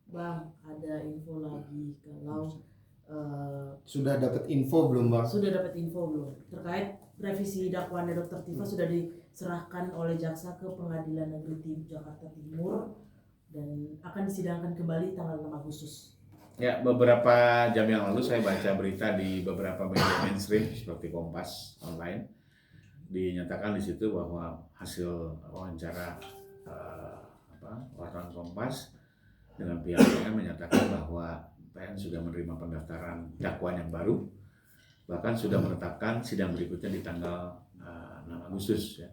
Bang, ada info lagi kalau Sudah dapat info belum, Bang? sudah dapat info belum terkait revisi dakwaannya Dr. Tifa sudah diserahkan oleh jaksa ke Pengadilan Negeri Jakarta Timur dan akan disidangkan kembali tanggal 6 Agustus. Ya, beberapa jam yang lalu saya baca berita di beberapa media mainstream seperti Kompas online, dinyatakan di situ bahwa hasil wawancara wartawan Kompas dengan pihak PN menyatakan bahwa PN sudah menerima pendaftaran dakwaan yang baru, bahkan sudah menetapkan sidang berikutnya di tanggal 6 Agustus. Ya.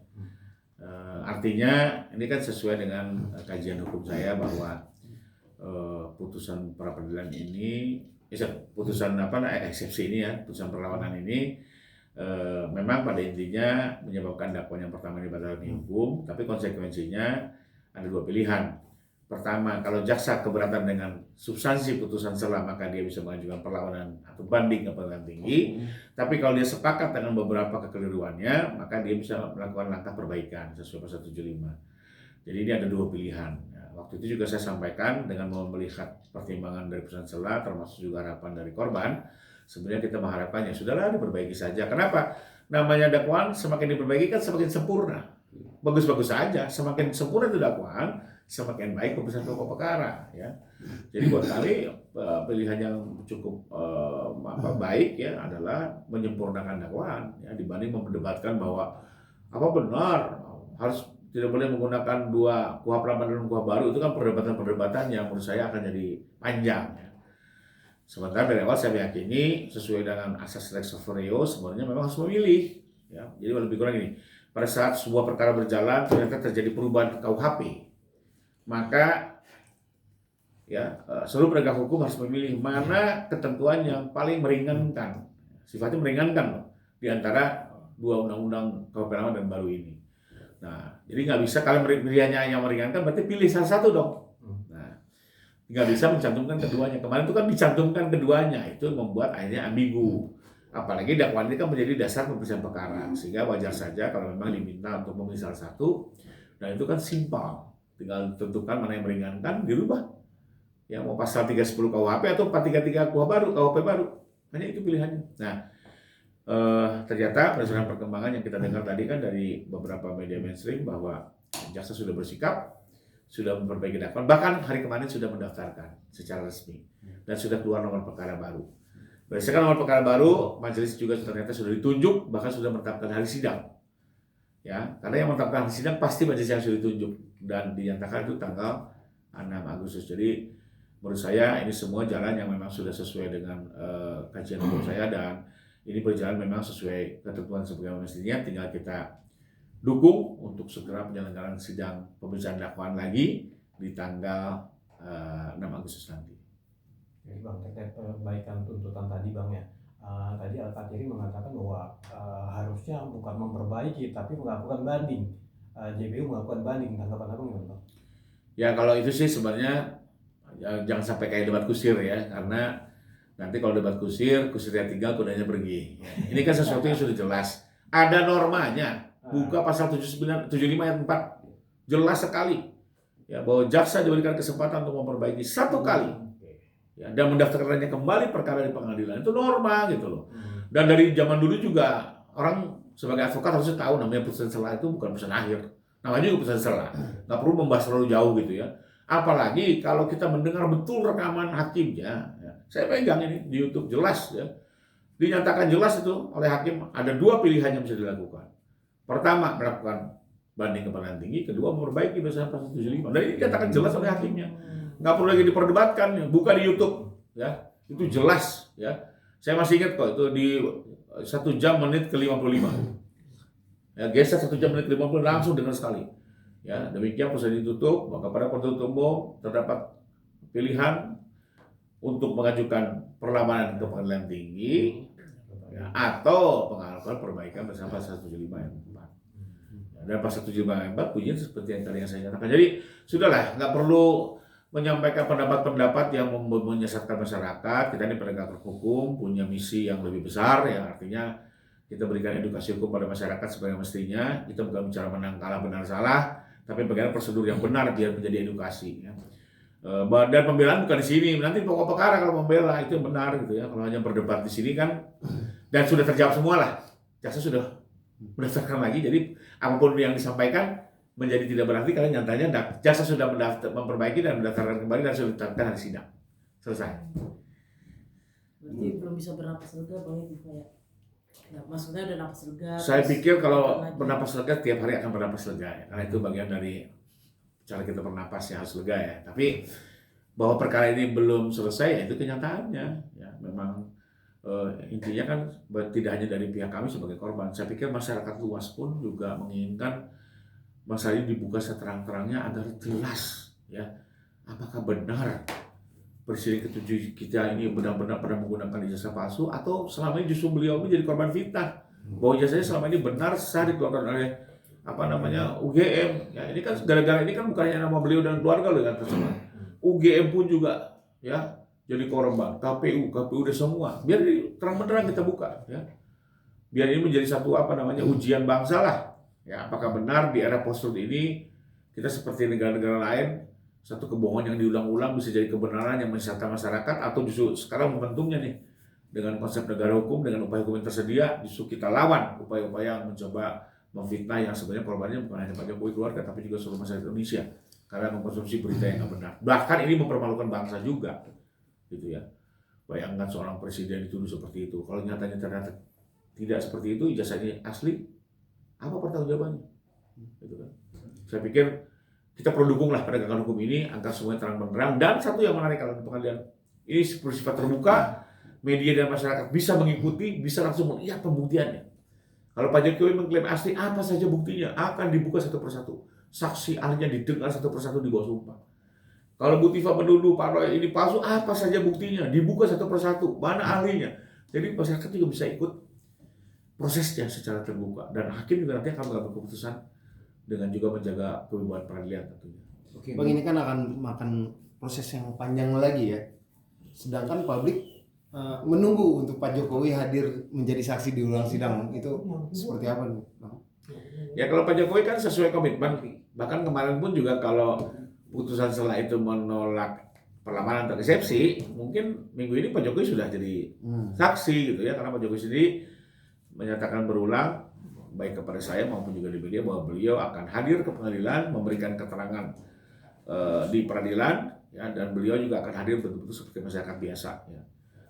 Artinya ini kan sesuai dengan kajian hukum saya bahwa putusan pra peradilan ini, putusan eksepsi ini ya, putusan perlawanan ini memang pada intinya menyebabkan dakwaan yang pertama dibatalkan hukum, tapi konsekuensinya ada dua pilihan. Pertama, kalau jaksa keberatan dengan substansi putusan sela, maka dia bisa mengajukan perlawanan atau banding ke pengadilan tinggi. Tapi kalau dia sepakat dengan beberapa kekeliruannya, maka dia bisa melakukan langkah perbaikan sesuai pasal 75. Jadi ini ada dua pilihan. Waktu itu juga saya sampaikan dengan melihat pertimbangan dari putusan sela, termasuk juga harapan dari korban, sebenarnya kita mengharapkan ya sudahlah diperbaiki saja. Kenapa? Namanya dakwaan semakin diperbaiki kan semakin sempurna. Bagus-bagus saja, semakin sempurna itu dakwaan, semakin baik putusan pokok perkara, ya. Jadi buat kami pilihan yang cukup baik ya adalah menyempurnakan dakwaan ya, dibanding memperdebatkan bahwa apa benar harus tidak boleh menggunakan dua kuhap lama dan kuhap baru. Itu kan perdebatan-perdebatan yang menurut saya akan jadi panjang ya. Sementara dari awal saya meyakini sesuai dengan asas lex oreo sebenarnya memang harus memilih ya. Jadi lebih kurang ini, pada saat sebuah perkara berjalan ternyata terjadi perubahan KUHP, maka ya seluruh penegak hukum harus memilih mana ketentuan yang paling meringankan, sifatnya meringankan di antara dua undang-undang KUHP lama dan baru ini. Nah, jadi nggak bisa kalau pilihannya yang meringankan berarti pilih salah satu dong. Nah, nggak bisa mencantumkan keduanya. Kemarin itu kan dicantumkan keduanya, itu membuat akhirnya ambigu. Apalagi dakwaan ini kan menjadi dasar pemeriksaan perkara, sehingga wajar saja kalau memang diminta untuk memilih salah satu, dan itu kan simpel. Tinggal tentukan mana yang meringankan, dirubah. Ya mau pasal 310 KUHP atau 433 KUHP baru. Hanya itu pilihannya. Nah, ternyata berdasarkan perkembangan yang kita dengar tadi kan dari beberapa media mainstream bahwa jaksa sudah bersikap, sudah memperbaiki dakwaan, bahkan hari kemarin sudah mendaftarkan secara resmi dan sudah keluar nomor perkara baru. Berdasarkan nomor perkara baru, majelis juga ternyata sudah ditunjuk, bahkan sudah menetapkan hari sidang. Ya, karena yang menetapkan hari sidang pasti majelis yang sudah ditunjuk dan dinyatakan itu tanggal 6 Agustus. Jadi menurut saya ini semua jalan yang memang sudah sesuai dengan kajian hukum saya, dan ini berjalan memang sesuai ketentuan sebagaimana mestinya. Tinggal kita dukung untuk segera penyelenggaraan sidang pemeriksaan dakwaan lagi di tanggal 6 Agustus nanti. Jadi Bang, terkait perbaikan tuntutan tadi Bang ya, tadi Al-Fatiri mengatakan bahwa harusnya bukan memperbaiki tapi melakukan banding. JPU melakukan banding, tanggapan Abang gimana Bang? Ya kalau itu sih sebenarnya jangan sampai kayak debat kusir ya, karena nanti kalau debat kusirnya tinggal, kudanya pergi. Ini kan sesuatu yang sudah jelas. Ada normanya, buka pasal 75 ayat 4, jelas sekali ya bahwa jaksa diberikan kesempatan untuk memperbaiki satu kali. Ya, dan mendaftarkannya kembali perkara di pengadilan, itu norma gitu loh. Dan dari zaman dulu juga orang sebagai advokat harusnya tahu namanya putusan sela itu bukan putusan akhir, namanya juga putusan sela, nggak perlu membahas terlalu jauh gitu ya. Apalagi kalau kita mendengar betul rekaman hakimnya, ya. Saya pegang ini di YouTube jelas ya, dinyatakan jelas itu oleh hakim ada dua pilihan yang bisa dilakukan. Pertama melakukan banding ke pengadilan tinggi, kedua memperbaiki berdasarkan pasal 75. Dan ini dikatakan jelas oleh hakimnya. Nggak perlu lagi diperdebatkan, buka di YouTube ya, itu jelas ya. Saya masih ingat kok itu di 1 jam menit ke 55 ya, geser 1 jam menit ke 50 langsung dengar sekali ya. Demikian proses ditutup, maka pada penuntut umum terdapat pilihan untuk mengajukan perlawanan ke pengadilan tinggi ya, atau melakukan perbaikan bersama pasal 75 ayat 4 dan pasal 75 ayat 4 bunyinya seperti yang tadi yang saya katakan. Jadi sudahlah, nggak perlu menyampaikan pendapat-pendapat yang menyesatkan masyarakat. Kita ini penegak hukum punya misi yang lebih besar ya, artinya kita berikan edukasi hukum pada masyarakat sebagai mestinya. Kita bukan bicara menang kalah benar salah, tapi bagaimana prosedur yang benar biar menjadi edukasi ya. Dan pembelaan bukan di sini, nanti pokok perkara kalau membela itu benar gitu ya. Kalau hanya berdebat di sini kan, dan sudah terjawab semua lah, jaksa sudah mendaftarkan lagi, jadi apapun yang disampaikan menjadi tidak berarti karena nyatanya jaksa sudah memperbaiki dan mendaftarkan kembali dan sudah ditetapkan hari sidang selesai. Berarti belum bisa bernapas lega Bang Tifa ya? Ya, maksudnya udah napas lega. Saya terus pikir kalau lagi. bernapas lega tiap hari akan bernapas lega ya, karena itu bagian dari cara kita bernapas yang harus lega ya. Tapi bahwa perkara ini belum selesai ya itu kenyataannya ya. Memang intinya kan tidak hanya dari pihak kami sebagai korban. Saya pikir masyarakat luas pun juga menginginkan masalah ini dibuka seterang-terangnya agar jelas ya apakah benar Presiden ke-7 kita ini benar-benar pernah menggunakan ijazah palsu atau selama ini justru beliau menjadi korban fitnah. Bahwa ijazahnya selama ini benar sah dikeluarkan oleh UGM. Ya ini kan gara-gara ini kan bukannya nama beliau dan keluarga loh yang tercemar. UGM pun juga ya jadi korban, KPU udah semua. Biar terang-benderang kita buka ya. Biar ini menjadi satu ujian bangsa lah. Ya, apakah benar di era post-truth ini kita seperti negara-negara lain satu kebohongan yang diulang-ulang bisa jadi kebenaran yang menyesatkan masyarakat, atau justru sekarang momentumnya nih dengan konsep negara hukum, dengan upaya hukum yang tersedia justru kita lawan upaya-upaya yang mencoba memfitnah yang sebenarnya korbannya bukan hanya Pak Jokowi keluarga tapi juga seluruh masyarakat Indonesia karena mengkonsumsi berita yang nggak benar. Bahkan ini mempermalukan bangsa juga, gitu ya. Bayangkan seorang presiden dituduh seperti itu. Kalau nyatanya ternyata tidak seperti itu, ijazahnya asli, apa pertanggungjawabannya? Gitu kan. Saya pikir kita perlu dukunglah penegakan hukum ini agar semuanya terang benderang. Dan satu yang menarik kalau di pengadilan ini bersifat terbuka, media dan masyarakat bisa mengikuti, bisa langsung melihat pembuktiannya. Kalau Pak Jokowi mengklaim asli, apa saja buktinya akan dibuka satu persatu. Saksi ahlinya didengar satu persatu di bawah sumpah. Kalau Bu Tifa menuduh Pak Roy ini palsu, apa saja buktinya dibuka satu persatu. Mana ahlinya? Jadi masyarakat juga bisa ikut prosesnya secara terbuka. Dan hakim juga nanti akan mengambil keputusan dengan juga menjaga kewibawan peradilan tentunya. Oke, Bang, ini kan akan makan proses yang panjang lagi ya. Sedangkan publik menunggu untuk Pak Jokowi hadir menjadi saksi di ulang sidang. Itu seperti apa nih, Bang? Ya kalau Pak Jokowi kan sesuai komitmen. Bahkan kemarin pun juga kalau putusan setelah itu menolak perlamanan atau eksepsi, mungkin minggu ini Pak Jokowi sudah jadi saksi gitu ya, karena Pak Jokowi sendiri menyatakan berulang baik kepada saya maupun juga di media bahwa beliau akan hadir ke pengadilan memberikan keterangan di peradilan ya, dan beliau juga akan hadir betul-betul seperti masyarakat biasa ya.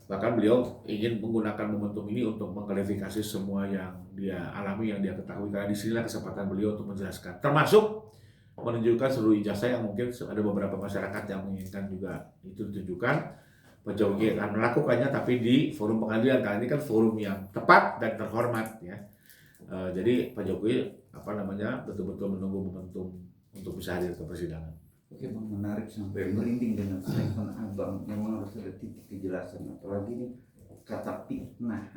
Bahkan beliau ingin menggunakan momentum ini untuk mengklarifikasi semua yang dia alami, yang dia ketahui, karena disinilah kesempatan beliau untuk menjelaskan, termasuk menunjukkan seluruh ijazah yang mungkin ada beberapa masyarakat yang menginginkan juga itu ditunjukkan. Pak Jokowi akan melakukannya tapi di forum pengadilan, karena ini kan forum yang tepat dan terhormat ya. Jadi Pak Jokowi betul-betul menunggu momentum untuk bisa hadir ke persidangan. Oke Bang, menarik sampai merinding dengan statement Abang. Memang harus ada titik kejelasan, apalagi ini kata fitnah.